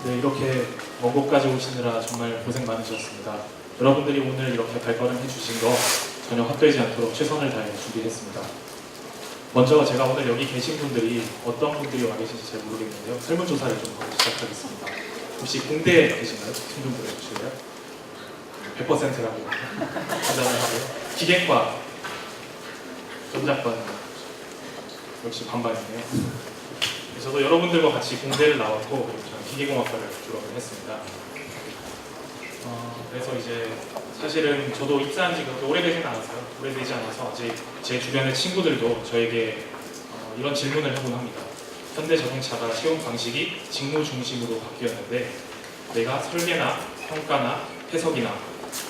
네, 이렇게 먼 곳까지 오시느라 정말 고생 많으셨습니다. 여러분들이 오늘 이렇게 발걸음 해주신 거 전혀 헛되지 않도록 최선을 다해 준비했습니다. 먼저 제가 오늘 여기 계신 분들이 어떤 분들이 와 계신지 잘 모르겠는데요. 설문조사를 좀 하고 시작하겠습니다. 혹시 공대에 계신가요? 친분들 해주실래요? 100%라고 판단을 하고요. 기계과, 전자과 역시 반반이네요. 저도 여러분들과 같이 공대를 나왔고 저는 기계공학과를 졸업을 했습니다. 그래서 이제 사실은 저도 입사한 지 그렇게 오래되진 않았어요. 오래되지 않아서 아직 제 주변의 친구들도 저에게 이런 질문을 하곤 합니다. 현대자동차가 채용 방식이 직무 중심으로 바뀌었는데 내가 설계나 평가나 해석이나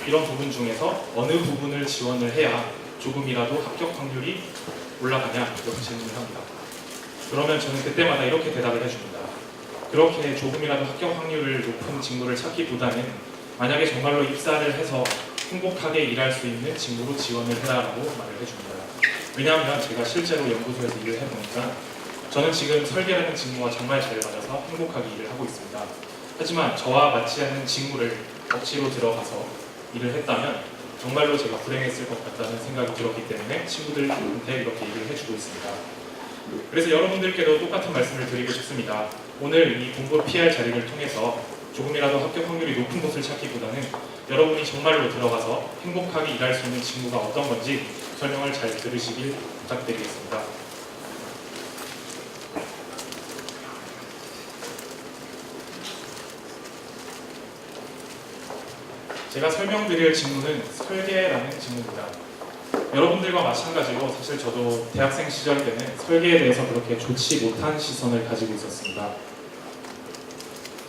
이런 부분 중에서 어느 부분을 지원을 해야 조금이라도 합격 확률이 올라가냐 이렇게 질문을 합니다. 그러면 저는 그때마다 이렇게 대답을 해줍니다. 그렇게 조금이라도 합격 확률을 높은 직무를 찾기보다는 만약에 정말로 입사를 해서 행복하게 일할 수 있는 직무로 지원을 해라라고 말을 해줍니다. 왜냐하면 제가 실제로 연구소에서 일을 해보니까 저는 지금 설계라는 직무가 정말 잘 맞아서 행복하게 일을 하고 있습니다. 하지만 저와 맞지 않는 직무를 억지로 들어가서 일을 했다면 정말로 제가 불행했을 것 같다는 생각이 들었기 때문에 친구들한테 이렇게 얘기를 해주고 있습니다. 그래서 여러분들께도 똑같은 말씀을 드리고 싶습니다. 오늘 이 공부 PR 자리를 통해서 조금이라도 합격 확률이 높은 곳을 찾기보다는 여러분이 정말로 들어가서 행복하게 일할 수 있는 직무가 어떤 건지 설명을 잘 들으시길 부탁드리겠습니다. 제가 설명드릴 직무는 설계라는 직무입니다. 여러분들과 마찬가지로 사실 저도 대학생 시절 때는 설계에 대해서 그렇게 좋지 못한 시선을 가지고 있었습니다.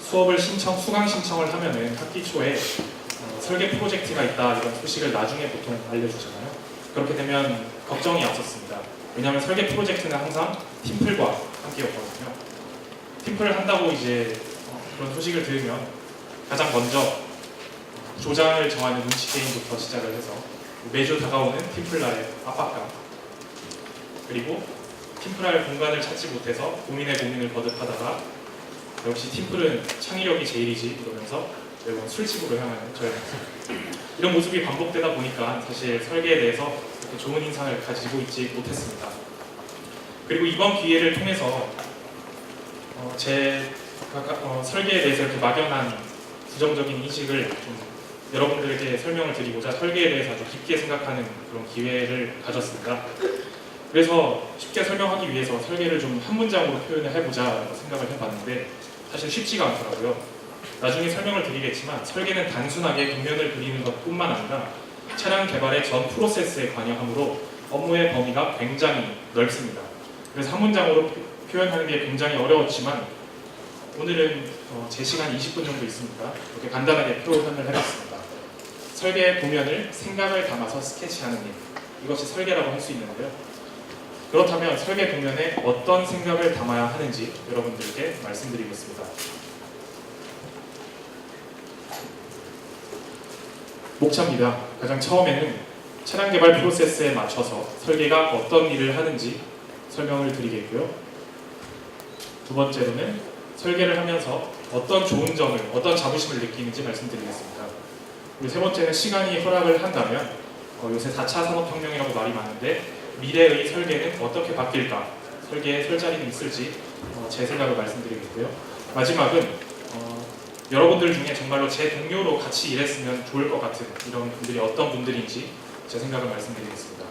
수업을 수강 신청을 하면은 학기 초에 설계 프로젝트가 있다 이런 소식을 나중에 보통 알려주잖아요. 그렇게 되면 걱정이 앞섰습니다. 왜냐하면 설계 프로젝트는 항상 팀플과 함께였거든요. 팀플을 한다고 이제 그런 소식을 들으면 가장 먼저 조장을 정하는 눈치 게임부터 시작을 해서 매주 다가오는 팀플날의 압박감, 그리고 팀플할 공간을 찾지 못해서 고민에 고민을 거듭하다가 역시 팀플은 창의력이 제일이지 이러면서 결국은 술집으로 향하는 저의 이런 모습이 반복되다 보니까 사실 설계에 대해서 그렇게 좋은 인상을 가지고 있지 못했습니다. 그리고 이번 기회를 통해서 설계에 대해서 이렇게 막연한 부정적인 인식을 좀 여러분들에게 설명을 드리고자 설계에 대해서 아주 깊게 생각하는 그런 기회를 가졌습니다. 그래서 쉽게 설명하기 위해서 설계를 좀 한 문장으로 표현을 해보자 생각을 해봤는데 사실 쉽지가 않더라고요. 나중에 설명을 드리겠지만 설계는 단순하게 도면을 그리는 것뿐만 아니라 차량 개발의 전 프로세스에 관여하므로 업무의 범위가 굉장히 넓습니다. 그래서 한 문장으로 표현하는 게 굉장히 어려웠지만 오늘은 제 시간 20분 정도 있으니까 이렇게 간단하게 표현을 해봤습니다. 설계의 도면을 생각을 담아서 스케치하는 일, 이것이 설계라고 할 수 있는데요. 그렇다면 설계 도면에 어떤 생각을 담아야 하는지 여러분들께 말씀드리겠습니다. 목차입니다. 가장 처음에는 차량 개발 프로세스에 맞춰서 설계가 어떤 일을 하는지 설명을 드리겠고요. 두 번째로는 설계를 하면서 어떤 좋은 점을, 어떤 자부심을 느끼는지 말씀드리겠습니다. 그리고 세 번째는 시간이 허락을 한다면 요새 4차 산업혁명이라고 말이 많은데 미래의 설계는 어떻게 바뀔까? 설계에 설 자리는 있을지 제 생각을 말씀드리겠고요. 마지막은 여러분들 중에 정말로 제 동료로 같이 일했으면 좋을 것 같은 이런 분들이 어떤 분들인지 제 생각을 말씀드리겠습니다.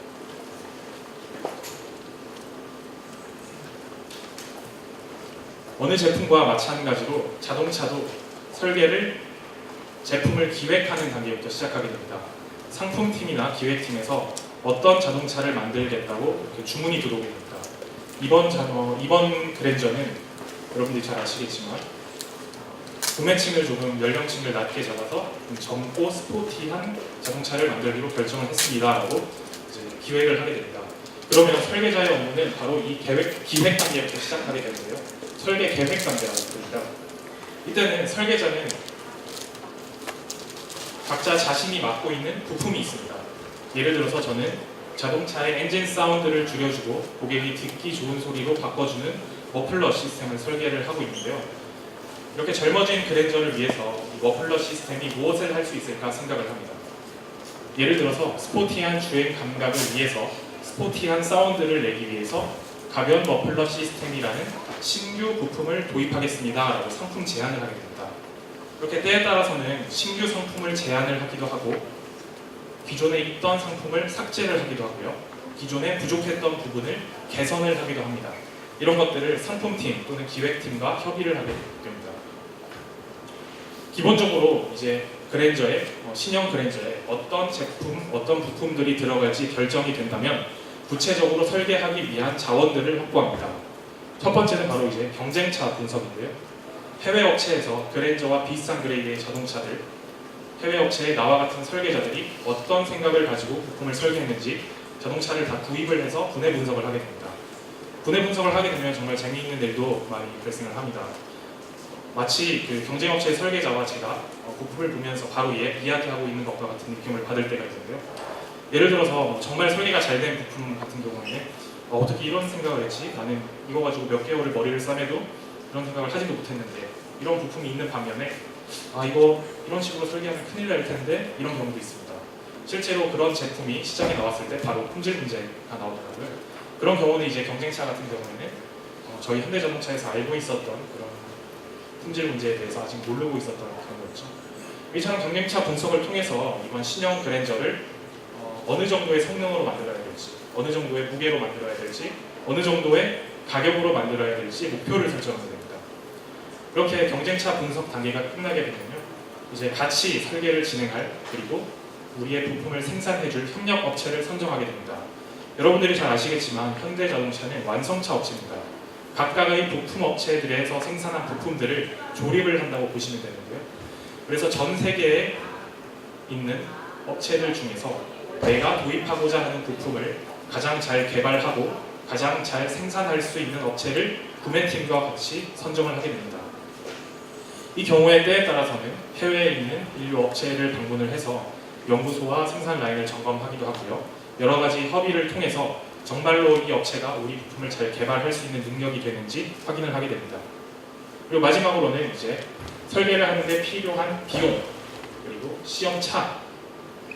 어느 제품과 마찬가지로 자동차도 설계를 제품을 기획하는 단계부터 시작하게 됩니다. 상품팀이나 기획팀에서 어떤 자동차를 만들겠다고 이렇게 주문이 들어오게 됩니다. 이번 그랜저는 여러분들이 잘 아시겠지만 구매층을 조금 연령층을 낮게 잡아서 젊고 스포티한 자동차를 만들기로 결정을 했습니다라고 이제 기획을 하게 됩니다. 그러면 설계자의 업무는 바로 이 기획 단계부터 시작하게 되는데요. 설계 계획 단계라고 부릅니다. 이때는 설계자는 각자 자신이 맡고 있는 부품이 있습니다. 예를 들어서 저는 자동차의 엔진 사운드를 줄여주고 고객이 듣기 좋은 소리로 바꿔주는 머플러 시스템을 설계를 하고 있는데요. 이렇게 젊어진 그랜저를 위해서 이 머플러 시스템이 무엇을 할 수 있을까 생각을 합니다. 예를 들어서 스포티한 주행 감각을 위해서 스포티한 사운드를 내기 위해서 가변 머플러 시스템이라는 신규 부품을 도입하겠습니다 라고 상품 제안을 하게 됩니다. 이렇게 때에 따라서는 신규 상품을 제안을 하기도 하고 기존에 있던 상품을 삭제를 하기도 하고요. 기존에 부족했던 부분을 개선을 하기도 합니다. 이런 것들을 상품팀 또는 기획팀과 협의를 하게 됩니다. 기본적으로 이제 그랜저에 신형 그랜저에 어떤 제품, 어떤 부품들이 들어갈지 결정이 된다면 구체적으로 설계하기 위한 자원들을 확보합니다. 첫 번째는 바로 이제 경쟁차 분석인데요. 해외 업체에서 그랜저와 비슷한 그레이드의 자동차들, 해외 업체의 나와 같은 설계자들이 어떤 생각을 가지고 부품을 설계했는지 자동차를 다 구입을 해서 분해 분석을 하게 됩니다. 분해 분석을 하게 되면 정말 재미있는 일도 많이 발생을 합니다. 마치 그 경쟁업체의 설계자와 제가 부품을 보면서 바로 이야기하고 있는 것과 같은 느낌을 받을 때가 있는데요. 예를 들어서 정말 설계가 잘 된 부품 같은 경우에는 어떻게 이런 생각을 했지? 나는 이거 가지고 몇 개월을 머리를 싸매도 이런 생각을 하지도 못했는데 이런 부품이 있는 반면에 이거 이런 식으로 설계하면 큰일 날 텐데 이런 경우도 있습니다. 실제로 그런 제품이 시장에 나왔을 때 바로 품질 문제가 나오더라고요. 그런 경우는 이제 경쟁차 같은 경우에는 저희 현대자동차에서 알고 있었던 그런 품질 문제에 대해서 아직 모르고 있었던 그런 거였죠. 이처럼 경쟁차 분석을 통해서 이번 신형 그랜저를 어느 정도의 성능으로 만들어야 될지, 어느 정도의 무게로 만들어야 될지, 어느 정도의 가격으로 만들어야 될지 목표를 설정하게 됩니다. 이렇게 경쟁차 분석 단계가 끝나게 되면요, 이제 같이 설계를 진행할 그리고 우리의 부품을 생산해줄 협력 업체를 선정하게 됩니다. 여러분들이 잘 아시겠지만 현대자동차는 완성차 업체입니다. 각각의 부품 업체들에서 생산한 부품들을 조립을 한다고 보시면 되는데요. 그래서 전 세계에 있는 업체들 중에서 내가 도입하고자 하는 부품을 가장 잘 개발하고 가장 잘 생산할 수 있는 업체를 구매팀과 같이 선정을 하게 됩니다. 이 경우에 때에 따라서는 해외에 있는 인류 업체를 방문을 해서 연구소와 생산 라인을 점검하기도 하고요. 여러 가지 협의를 통해서 정말로 이 업체가 우리 부품을 잘 개발할 수 있는 능력이 되는지 확인을 하게 됩니다. 그리고 마지막으로는 이제 설계를 하는데 필요한 비용, 그리고 시험차,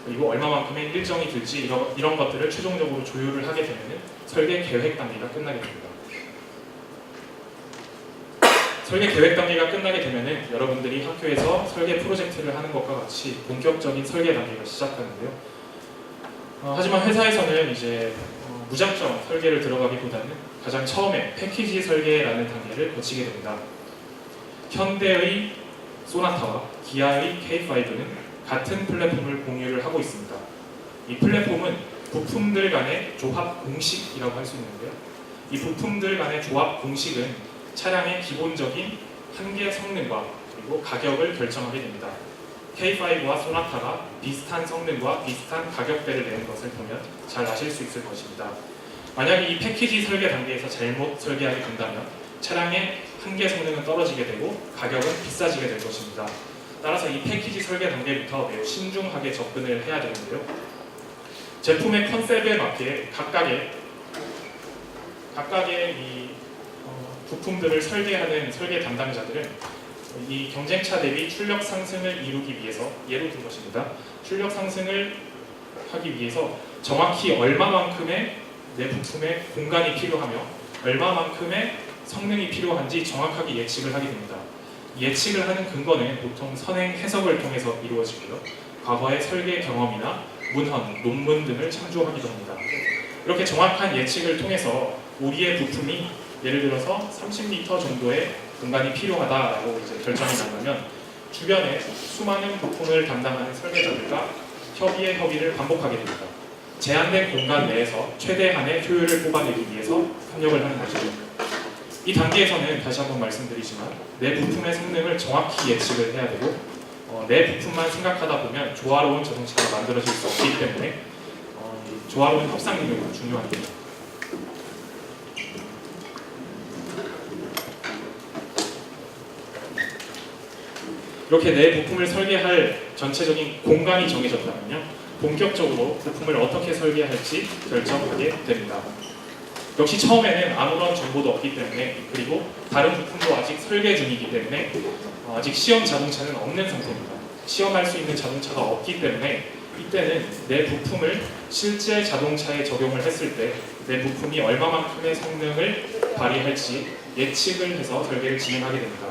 그리고 얼마만큼의 일정이 들지 이런 것들을 최종적으로 조율을 하게 되면 설계 계획 단계가 끝나게 됩니다. 설계 계획 단계가 끝나게 되면 여러분들이 학교에서 설계 프로젝트를 하는 것과 같이 본격적인 설계 단계가 시작하는데요. 하지만 회사에서는 이제 무작정 설계를 들어가기보다는 가장 처음에 패키지 설계라는 단계를 거치게 됩니다. 현대의 소나타와 기아의 K5는 같은 플랫폼을 공유를 하고 있습니다. 이 플랫폼은 부품들 간의 조합 공식이라고 할 수 있는데요. 이 부품들 간의 조합 공식은 차량의 기본적인 한계 성능과 그리고 가격을 결정하게 됩니다. K5와 소나타가 비슷한 성능과 비슷한 가격대를 내는 것을 보면 잘 아실 수 있을 것입니다. 만약에 이 패키지 설계 단계에서 잘못 설계하게 된다면 차량의 한계 성능은 떨어지게 되고 가격은 비싸지게 될 것입니다. 따라서 이 패키지 설계 단계부터 매우 신중하게 접근을 해야 되는데요. 제품의 컨셉에 맞게 각각의 이 부품들을 설계하는 설계 담당자들은 이 경쟁차 대비 출력 상승을 이루기 위해서 예로 든 것입니다. 출력 상승을 하기 위해서 정확히 얼마만큼의 내 부품에 공간이 필요하며 얼마만큼의 성능이 필요한지 정확하게 예측을 하게 됩니다. 예측을 하는 근거는 보통 선행 해석을 통해서 이루어지고요. 과거의 설계 경험이나 문헌, 논문 등을 참조하기도 합니다. 이렇게 정확한 예측을 통해서 우리의 부품이 예를 들어서 30m 정도의 공간이 필요하다라고 이제 결정이 나면 주변에 수많은 부품을 담당하는 설계자들과 협의를 반복하게 됩니다. 제한된 공간 내에서 최대한의 효율을 뽑아내기 위해서 협력을 하는 것이죠. 이 단계에서는 다시 한번 말씀드리지만 내 부품의 성능을 정확히 예측을 해야 되고 내 부품만 생각하다 보면 조화로운 자동차가 만들어질 수 없기 때문에 조화로운 협상 능력이 중요합니다. 이렇게 내 부품을 설계할 전체적인 공간이 정해졌다면요, 본격적으로 부품을 어떻게 설계할지 결정하게 됩니다. 역시 처음에는 아무런 정보도 없기 때문에 그리고 다른 부품도 아직 설계 중이기 때문에 아직 시험 자동차는 없는 상태입니다. 시험할 수 있는 자동차가 없기 때문에 이때는 내 부품을 실제 자동차에 적용을 했을 때 내 부품이 얼마만큼의 성능을 발휘할지 예측을 해서 설계를 진행하게 됩니다.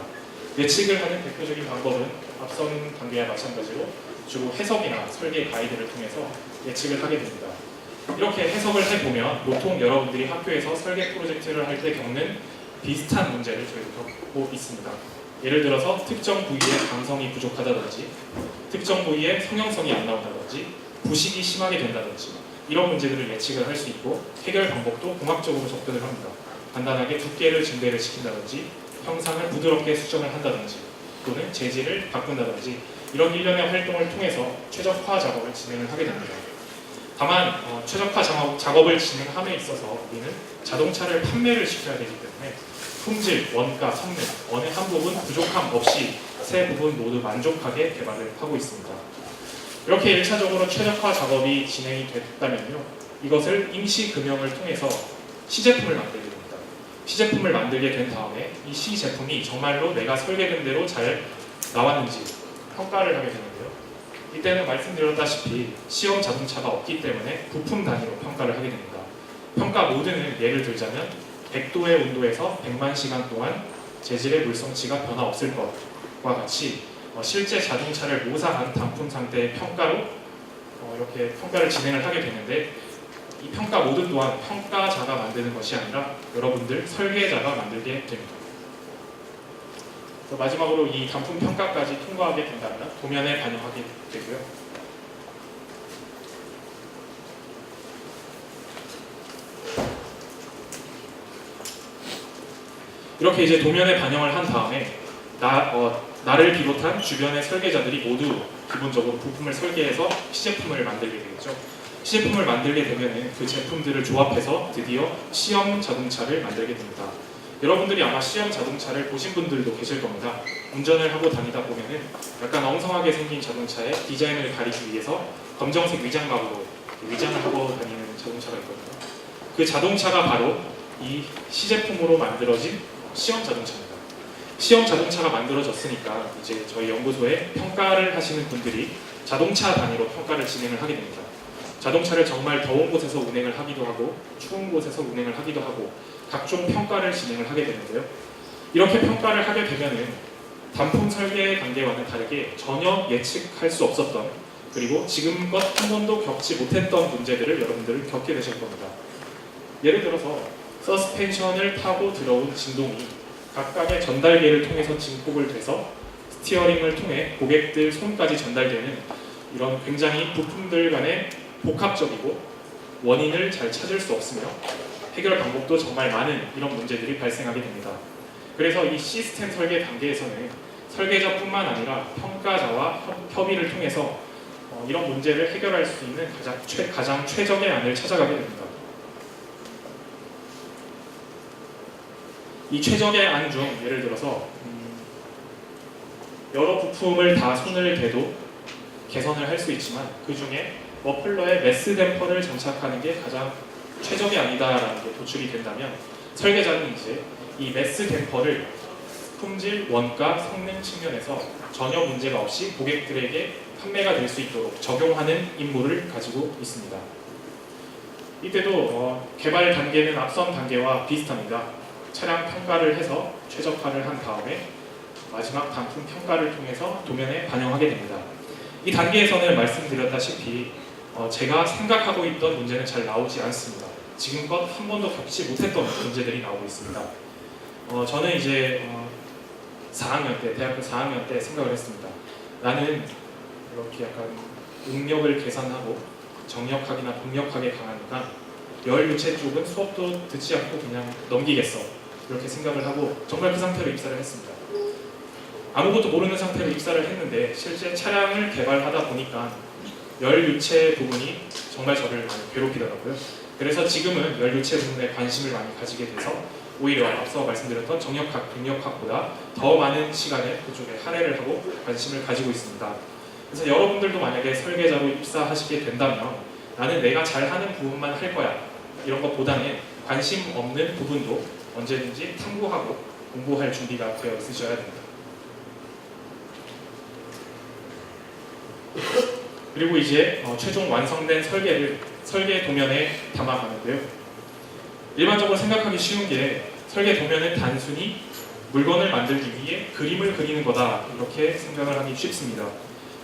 예측을 하는 대표적인 방법은 앞선 단계와 마찬가지로 주로 해석이나 설계 가이드를 통해서 예측을 하게 됩니다. 이렇게 해석을 해보면 보통 여러분들이 학교에서 설계 프로젝트를 할 때 겪는 비슷한 문제를 저희도 겪고 있습니다. 예를 들어서 특정 부위의 강성이 부족하다든지 특정 부위의 성형성이 안 나온다든지 부식이 심하게 된다든지 이런 문제들을 예측을 할 수 있고 해결 방법도 공학적으로 접근을 합니다. 간단하게 두께를 증대를 시킨다든지 형상을 부드럽게 수정을 한다든지 또는 재질을 바꾼다든지 이런 일련의 활동을 통해서 최적화 작업을 진행을 하게 됩니다. 다만 최적화 작업을 진행함에 있어서 우리는 자동차를 판매를 시켜야 되기 때문에 품질, 원가, 성능 어느 한 부분 부족함 없이 세 부분 모두 만족하게 개발을 하고 있습니다. 이렇게 1차적으로 최적화 작업이 진행이 됐다면요. 이것을 임시금형을 통해서 시제품을 만들게 됩니다. 시제품을 만들게 된 다음에 이 시제품이 정말로 내가 설계된 대로 잘 나왔는지 평가를 하게 되는데요. 이때는 말씀드렸다시피 시험 자동차가 없기 때문에 부품 단위로 평가를 하게 됩니다. 평가 모드는 예를 들자면 100도의 온도에서 100만 시간 동안 재질의 물성치가 변화 없을 것과 같이 실제 자동차를 모사한 단품 상태의 평가로 이렇게 평가를 진행을 하게 되는데 이 평가 모드 또한 평가자가 만드는 것이 아니라 여러분들 설계자가 만들게 됩니다. 마지막으로 이 단품 평가까지 통과하게 된다면 도면에 반영하게 되고요. 이렇게 이제 도면에 반영을 한 다음에 나를 비롯한 주변의 설계자들이 모두 기본적으로 부품을 설계해서 시제품을 만들게 되겠죠. 시제품을 만들게 되면 그 제품들을 조합해서 드디어 시험 자동차를 만들게 됩니다. 여러분들이 아마 시험 자동차를 보신 분들도 계실 겁니다. 운전을 하고 다니다 보면은 약간 엉성하게 생긴 자동차의 디자인을 가리기 위해서 검정색 위장막으로 위장을 하고 다니는 자동차가 있거든요. 그 자동차가 바로 이 시제품으로 만들어진 시험 자동차입니다. 시험 자동차가 만들어졌으니까 이제 저희 연구소에 평가를 하시는 분들이 자동차 단위로 평가를 진행을 하게 됩니다. 자동차를 정말 더운 곳에서 운행을 하기도 하고 추운 곳에서 운행을 하기도 하고 각종 평가를 진행을 하게 되는데요. 이렇게 평가를 하게 되면은 단품 설계 단계와는 다르게 전혀 예측할 수 없었던 그리고 지금껏 한 번도 겪지 못했던 문제들을 여러분들은 겪게 되실 겁니다. 예를 들어서 서스펜션을 타고 들어온 진동이 각각의 전달계를 통해서 진폭을 돼서 스티어링을 통해 고객들 손까지 전달되는 이런 굉장히 부품들 간의 복합적이고 원인을 잘 찾을 수 없으며 해결 방법도 정말 많은 이런 문제들이 발생하게 됩니다. 그래서 이 시스템 설계 단계에서는 설계자뿐만 아니라 평가자와 협의를 통해서 이런 문제를 해결할 수 있는 가장 최적의 안을 찾아가게 됩니다. 이 최적의 안 중 예를 들어서 여러 부품을 다 손을 대도 개선을 할 수 있지만 그 중에 머플러에 매스 댐퍼를 장착하는 게 가장 최적의 안이다라는 게 도출이 된다면 설계자는 이제 이 매스 댐퍼를 품질, 원가, 성능 측면에서 전혀 문제가 없이 고객들에게 판매가 될 수 있도록 적용하는 임무를 가지고 있습니다. 이때도 개발 단계는 앞선 단계와 비슷합니다. 차량 평가를 해서 최적화를 한 다음에 마지막 단품 평가를 통해서 도면에 반영하게 됩니다. 이 단계에서는 말씀드렸다시피 제가 생각하고 있던 문제는 잘 나오지 않습니다. 지금껏 한 번도 겪지 못했던 문제들이 나오고 있습니다. 저는 이제 4학년 때, 대학교 4학년 때 생각을 했습니다. 나는 이렇게 약간 응력을 계산하고 정력학이나 동력학에 강하니까 열유체 쪽은 수업도 듣지 않고 그냥 넘기겠어. 이렇게 생각을 하고 정말 그 상태로 입사를 했습니다. 아무것도 모르는 상태로 입사를 했는데 실제 차량을 개발하다 보니까 열유체 부분이 정말 저를 많이 괴롭히더라고요. 그래서 지금은 열유체 부분에 관심을 많이 가지게 돼서 오히려 앞서 말씀드렸던 정력학, 동력학보다 더 많은 시간을 그쪽에 할애를 하고 관심을 가지고 있습니다. 그래서 여러분들도 만약에 설계자로 입사하시게 된다면 나는 내가 잘하는 부분만 할 거야 이런 것보다는 관심 없는 부분도 언제든지 탐구하고 공부할 준비가 되어 있으셔야 됩니다. 그리고 이제 최종 완성된 설계 도면에 담아가는데요. 일반적으로 생각하기 쉬운 게 설계 도면은 단순히 물건을 만들기 위해 그림을 그리는 거다 이렇게 생각을 하기 쉽습니다.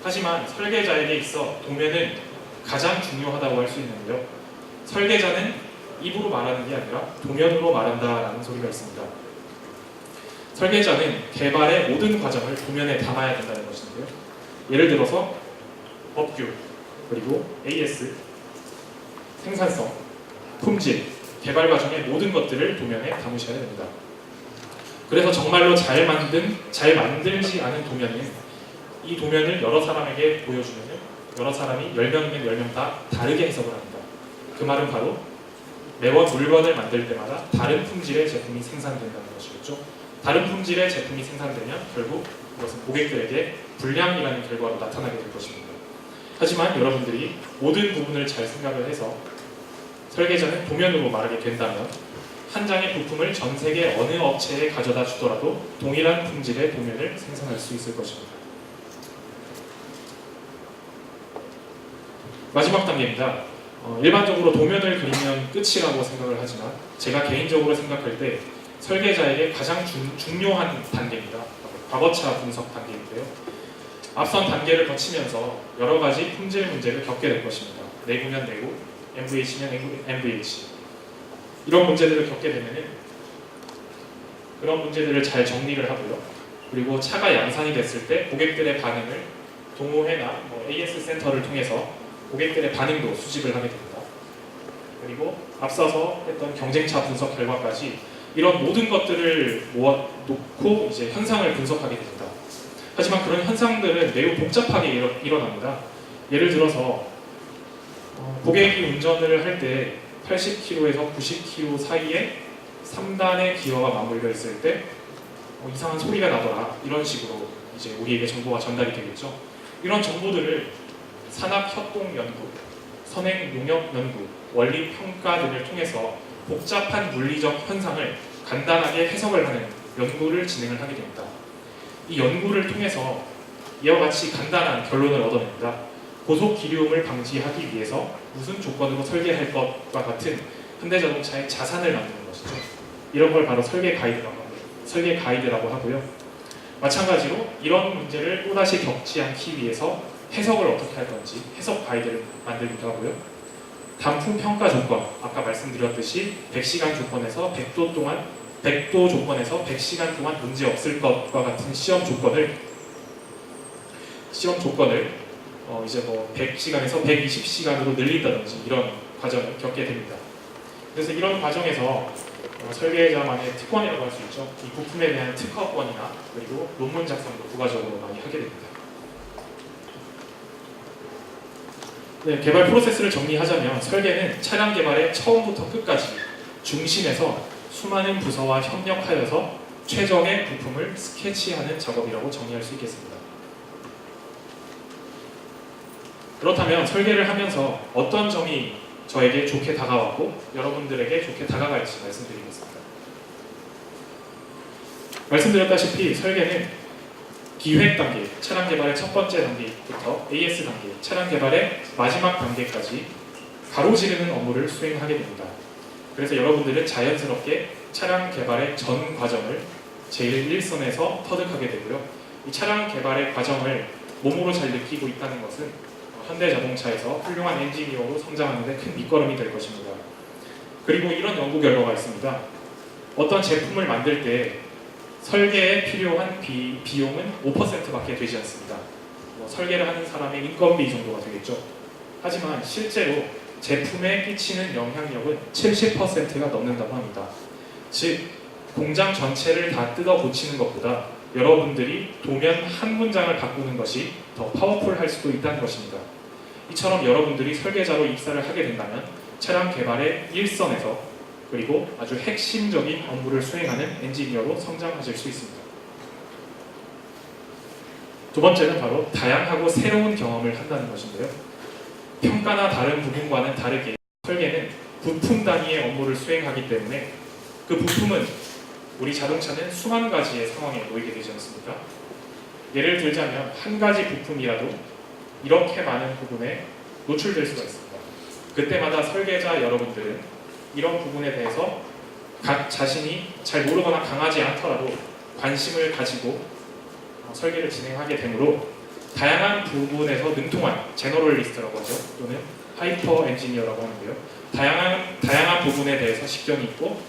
하지만 설계자에게 있어 도면은 가장 중요하다고 할 수 있는데요. 설계자는 입으로 말하는 게 아니라 도면으로 말한다라는 소리가 있습니다. 설계자는 개발의 모든 과정을 도면에 담아야 된다는 것인데요. 예를 들어서 법규, 그리고 AS, 생산성, 품질, 개발 과정의 모든 것들을 도면에 담으셔야 됩니다. 그래서 정말로 잘 만들지 않은 도면은 이 도면을 여러 사람에게 보여주면 여러 사람이 10명이면 10명 다 다르게 해석을 합니다. 그 말은 바로 매번 물건을 만들 때마다 다른 품질의 제품이 생산된다는 것이겠죠. 다른 품질의 제품이 생산되면 결국 그것은 고객들에게 불량이라는 결과로 나타나게 될 것입니다. 하지만 여러분들이 모든 부분을 잘 생각을 해서 설계자는 도면으로 말하게 된다면 한 장의 부품을 전 세계 어느 업체에 가져다 주더라도 동일한 품질의 도면을 생산할 수 있을 것입니다. 마지막 단계입니다. 일반적으로 도면을 그리면 끝이라고 생각을 하지만 제가 개인적으로 생각할 때 설계자에게 가장 중요한 단계입니다. 과거차 분석 단계인데요. 앞선 단계를 거치면서 여러 가지 품질 문제를 겪게 될 것입니다. 내구면 내구, MVH면 MVH. 이런 문제들을 겪게 되면은 그런 문제들을 잘 정리를 하고요. 그리고 차가 양산이 됐을 때 고객들의 반응을 동호회나 AS 센터를 통해서 고객들의 반응도 수집을 하게 됩니다. 그리고 앞서서 했던 경쟁차 분석 결과까지 이런 모든 것들을 모아놓고 이제 현상을 분석하게 됩니다. 하지만 그런 현상들은 매우 복잡하게 일어납니다. 예를 들어서 고객이 운전을 할 때 80km에서 90km 사이에 3단의 기어가 맞물려 있을 때 이상한 소리가 나더라 이런 식으로 이제 우리에게 정보가 전달이 되겠죠. 이런 정보들을 산학협동 연구, 선행 용역 연구, 원리 평가 등을 통해서 복잡한 물리적 현상을 간단하게 해석을 하는 연구를 진행을 하게 됩니다. 이 연구를 통해서 이와 같이 간단한 결론을 얻어냅니다. 고속 기류음을 방지하기 위해서 무슨 조건으로 설계할 것과 같은 현대자동차의 자산을 만드는 것이죠. 이런 걸 바로 설계 가이드라고 하고요. 마찬가지로 이런 문제를 또다시 겪지 않기 위해서 해석을 어떻게 할 건지 해석 가이드를 만들기도 하고요. 단품 평가 조건, 아까 말씀드렸듯이 100시간 조건에서 100도 조건에서 100시간 동안 문제 없을 것과 같은 시험 조건을 이제 100시간에서 120시간으로 늘린다든지 이런 과정을 겪게 됩니다. 그래서 이런 과정에서 설계자만의 특권이라고 할 수 있죠. 이 부품에 대한 특허권이나 그리고 논문 작성도 부가적으로 많이 하게 됩니다. 네, 개발 프로세스를 정리하자면 설계는 차량 개발의 처음부터 끝까지 중심에서 수많은 부서와 협력하여서 최적의 부품을 스케치하는 작업이라고 정리할 수 있겠습니다. 그렇다면 설계를 하면서 어떤 점이 저에게 좋게 다가왔고 여러분들에게 좋게 다가갈지 말씀드리겠습니다. 말씀드렸다시피 설계는 기획 단계, 차량 개발의 첫 번째 단계부터 AS 단계, 차량 개발의 마지막 단계까지 가로지르는 업무를 수행하게 됩니다. 그래서 여러분들은 자연스럽게 차량 개발의 전 과정을 제일 일선에서 터득하게 되고요. 이 차량 개발의 과정을 몸으로 잘 느끼고 있다는 것은 현대자동차에서 훌륭한 엔지니어로 성장하는 데 큰 밑거름이 될 것입니다. 그리고 이런 연구 결과가 있습니다. 어떤 제품을 만들 때 설계에 필요한 비용은 5%밖에 되지 않습니다. 설계를 하는 사람의 인건비 정도가 되겠죠. 하지만 실제로 제품에 끼치는 영향력은 70%가 넘는다고 합니다. 즉, 공장 전체를 다 뜯어 고치는 것보다 여러분들이 도면 한 문장을 바꾸는 것이 더 파워풀할 수도 있다는 것입니다. 이처럼 여러분들이 설계자로 입사를 하게 된다면 차량 개발의 일선에서 그리고 아주 핵심적인 업무를 수행하는 엔지니어로 성장하실 수 있습니다. 두 번째는 바로 다양하고 새로운 경험을 한다는 것인데요. 평가나 다른 부분과는 다르게 설계는 부품 단위의 업무를 수행하기 때문에 그 부품은 우리 자동차는 수만 가지의 상황에 놓이게 되지 않습니까? 예를 들자면 한 가지 부품이라도 이렇게 많은 부분에 노출될 수가 있습니다. 그때마다 설계자 여러분들은 이런 부분에 대해서 각 자신이 잘 모르거나 강하지 않더라도 관심을 가지고 설계를 진행하게 되므로 다양한 부분에서 능통한 제너럴리스트라고 하죠. 또는 하이퍼 엔지니어라고 하는데요. 다양한 부분에 대해서 식견이 있고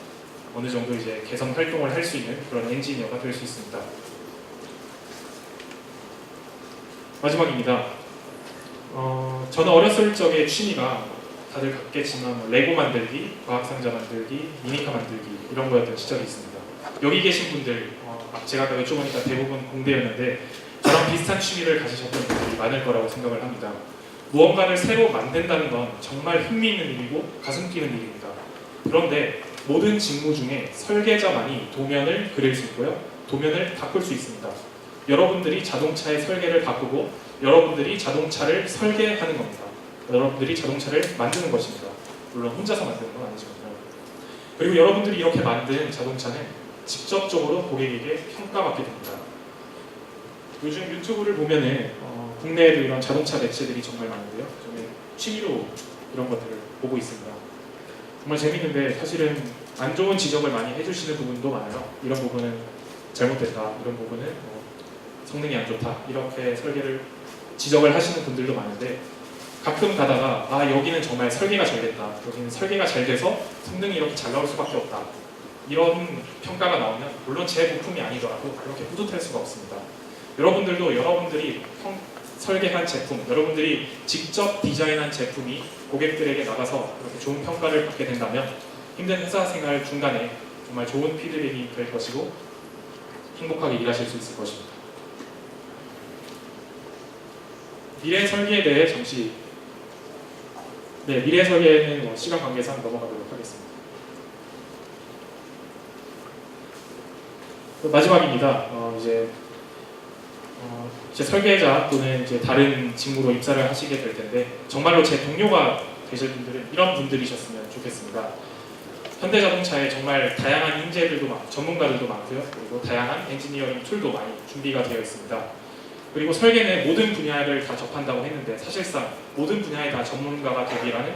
어느 정도 이제 개선 활동을 할 수 있는 그런 엔지니어가 될 수 있습니다. 마지막입니다. 저는 어렸을 적에 취미가 다들 갖겠지만 레고 만들기, 과학상자 만들기, 미니카 만들기 이런 거였던 시절이 있습니다. 여기 계신 분들, 제가 아까 여쭤보니까 대부분 공대였는데 저랑 비슷한 취미를 가지셨던 분들이 많을 거라고 생각을 합니다. 무언가를 새로 만든다는 건 정말 흥미있는 일이고 가슴 뛰는 일입니다. 그런데 모든 직무 중에 설계자만이 도면을 그릴 수 있고요. 도면을 바꿀 수 있습니다. 여러분들이 자동차의 설계를 바꾸고 여러분들이 자동차를 설계하는 겁니다. 여러분들이 자동차를 만드는 것입니다. 물론 혼자서 만드는 건 아니지만요. 그리고 여러분들이 이렇게 만든 자동차는 직접적으로 고객에게 평가받게 됩니다. 요즘 유튜브를 보면은 국내에도 이런 자동차 매체들이 정말 많은데요. 저는 취미로 이런 것들을 보고 있습니다. 정말 재밌는데 사실은 안 좋은 지적을 많이 해주시는 부분도 많아요. 이런 부분은 잘못됐다, 이런 부분은 성능이 안 좋다 이렇게 설계를 지적을 하시는 분들도 많은데 가끔 가다가 여기는 정말 설계가 잘 됐다, 여기는 설계가 잘 돼서 성능이 이렇게 잘 나올 수밖에 없다 이런 평가가 나오면 물론 제 부품이 아니더라도 그렇게 뿌듯할 수가 없습니다. 여러분들도 여러분들이 설계한 제품, 여러분들이 직접 디자인한 제품이 고객들에게 나가서 이렇게 좋은 평가를 받게 된다면 힘든 회사 생활 중간에 정말 좋은 피드백이 될 것이고 행복하게 일하실 수 있을 것입니다. 미래 설계에 대해 잠시 미래 설계는 시간 관계상 넘어가도록 하겠습니다. 마지막입니다. 이제 설계자 또는 이제 다른 직무로 입사를 하시게 될 텐데 정말로 제 동료가 되실 분들은 이런 분들이셨으면 좋겠습니다. 현대자동차에 정말 다양한 인재들도 많고 전문가들도 많고요. 그리고 다양한 엔지니어링 툴도 많이 준비가 되어 있습니다. 그리고 설계는 모든 분야를 다 접한다고 했는데 사실상 모든 분야에 다 전문가가 되기라는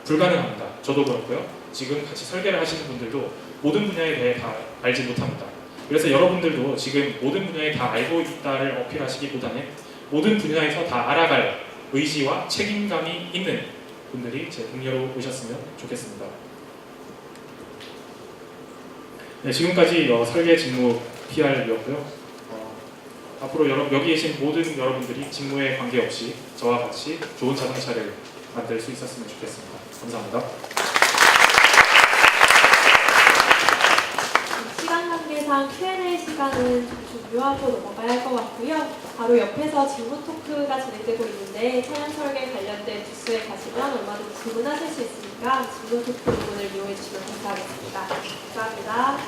불가능합니다. 저도 그렇고요. 지금 같이 설계를 하시는 분들도 모든 분야에 대해 다 알지 못합니다. 그래서 여러분들도 지금 모든 분야에 다 알고 있다를 어필하시기보다는 모든 분야에서 다 알아갈 의지와 책임감이 있는 분들이 제 동료로 오셨으면 좋겠습니다. 네, 지금까지 설계 직무 PR이었고요. 앞으로 여기 계신 모든 여러분들이 직무에 관계없이 저와 같이 좋은 자동차를 만들 수 있었으면 좋겠습니다. 감사합니다. 시간 관계상 Q&A 시간은 좀 종료하고 넘어가야 할 것 같고요. 바로 옆에서 질문 토크가 진행되고 있는데 차량 설계 관련된 부스에 가시면 얼마든지 질문하실 수 있으니까 질문 토크 부분을 이용해 주시면 감사하겠습니다. 감사합니다.